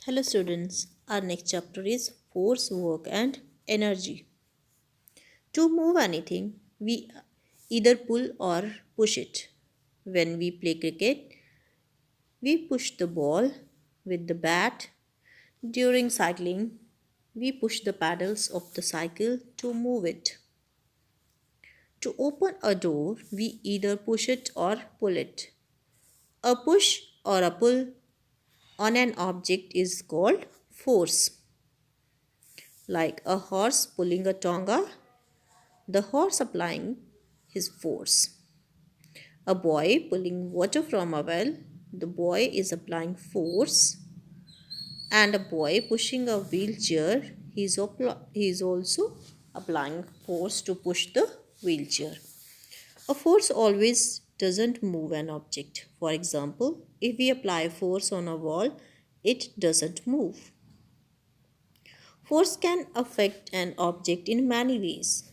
Hello students, our next chapter is force, work and energy. To move anything, we either pull or push it. When we play cricket, we push the ball with the bat. During cycling, we push the pedals of the cycle to move it. To open a door, we either push it or pull it. A push or a pull on an object is called force. Like a horse pulling a tonga, the horse applying his force. A boy pulling water from a well, the boy is applying force. And a boy pushing a wheelchair, he is also applying force to push the wheelchair. A force always doesn't move an object. For example, if we apply force on a wall, it doesn't move. Force can affect an object in many ways.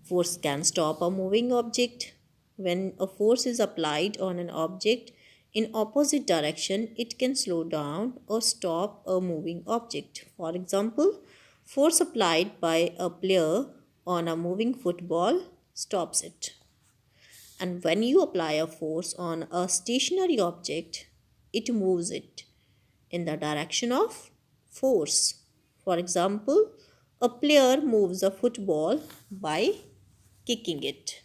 Force can stop a moving object. When a force is applied on an object in opposite direction, it can slow down or stop a moving object. For example, force applied by a player on a moving football stops it. And when you apply a force on a stationary object, it moves it in the direction of force. For example, a player moves a football by kicking it.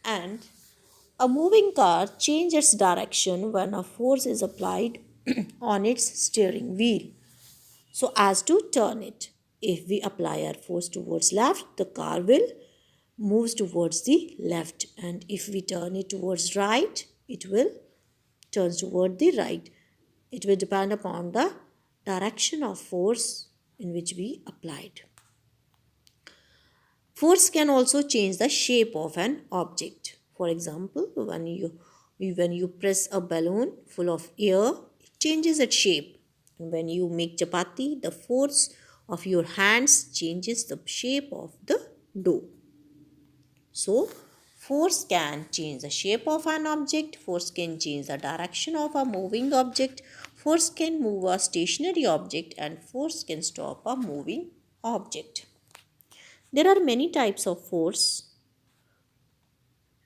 And a moving car changes direction when a force is applied on its steering wheel so as to turn it. If we apply our force towards left, the car will move towards the left, and if we turn it towards right, it will turn toward the right. It will depend upon the direction of force in which we applied. Force can also change the shape of an object. For example, when you press a balloon full of air, it changes its shape. And when you make chapati, the force of your hands changes the shape of the dough. So, force can change the shape of an object, force can change the direction of a moving object, force can move a stationary object, and force can stop a moving object. There are many types of force.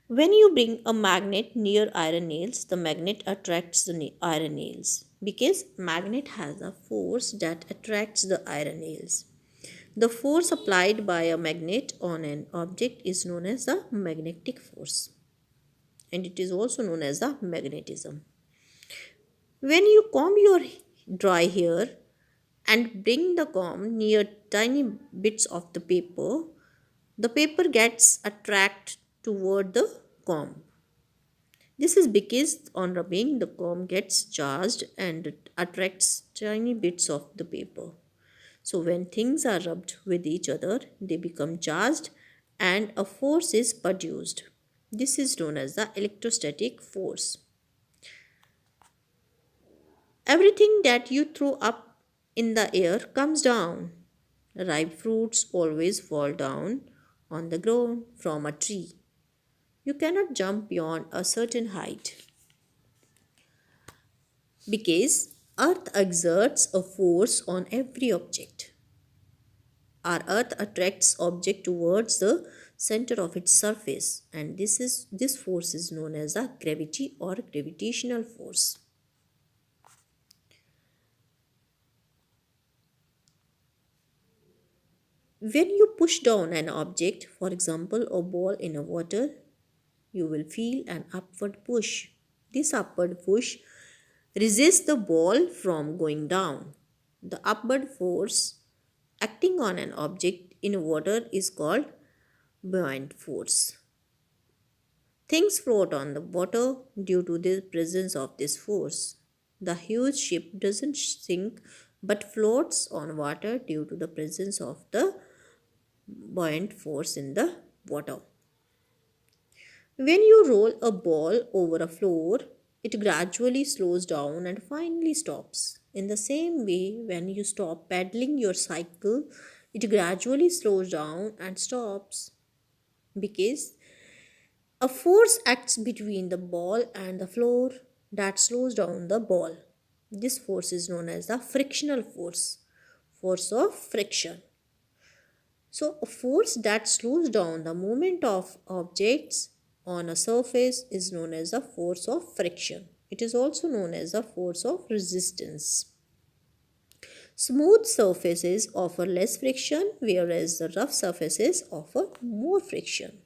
When you bring a magnet near iron nails, the magnet attracts the iron nails because magnet has a force that attracts the iron nails. The force applied by a magnet on an object is known as the magnetic force, and it is also known as the magnetism. When you comb your dry hair and bring the comb near tiny bits of the paper gets attracted toward the comb. This is because on rubbing the comb gets charged and it attracts tiny bits of the paper. So when things are rubbed with each other, they become charged and a force is produced. This is known as the electrostatic force. Everything that you throw up in the air comes down. Ripe fruits always fall down on the ground from a tree. You cannot jump beyond a certain height because earth exerts a force on every object. Our earth attracts object towards the center of its surface, and this force is known as a gravity or gravitational force. When you push down an object, for example a ball in a water, you will feel an upward push. This upward push resists the ball from going down. The upward force acting on an object in water is called buoyant force. Things float on the water due to the presence of this force. The huge ship doesn't sink but floats on water due to the presence of the buoyant force in the water. When you roll a ball over a floor, it gradually slows down and finally stops. In the same way, when you stop pedaling your cycle, it gradually slows down and stops because a force acts between the ball and the floor that slows down the ball. This force is known as the frictional force of friction. So, a force that slows down the movement of objects on a surface is known as the force of friction. It is also known as the force of resistance. Smooth surfaces offer less friction, whereas the rough surfaces offer more friction.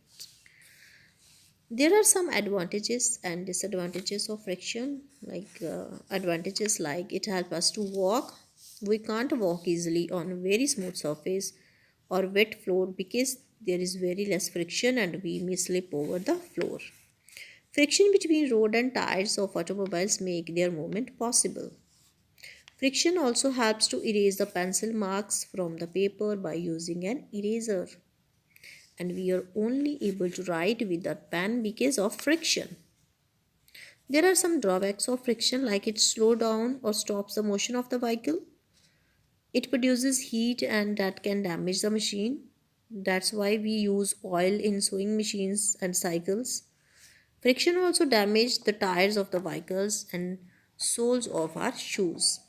There are some advantages and disadvantages of friction. Advantages like it helps us to walk. We can't walk easily on a very smooth surface or wet floor because there is very less friction and we may slip over the floor. Friction between road and tires of automobiles make their movement possible. Friction also helps to erase the pencil marks from the paper by using an eraser. And we are only able to write with that pen because of friction. There are some drawbacks of friction like it slows down or stops the motion of the vehicle. It produces heat and that can damage the machine. That's why we use oil in sewing machines and cycles. Friction also damages the tires of the vehicles and soles of our shoes.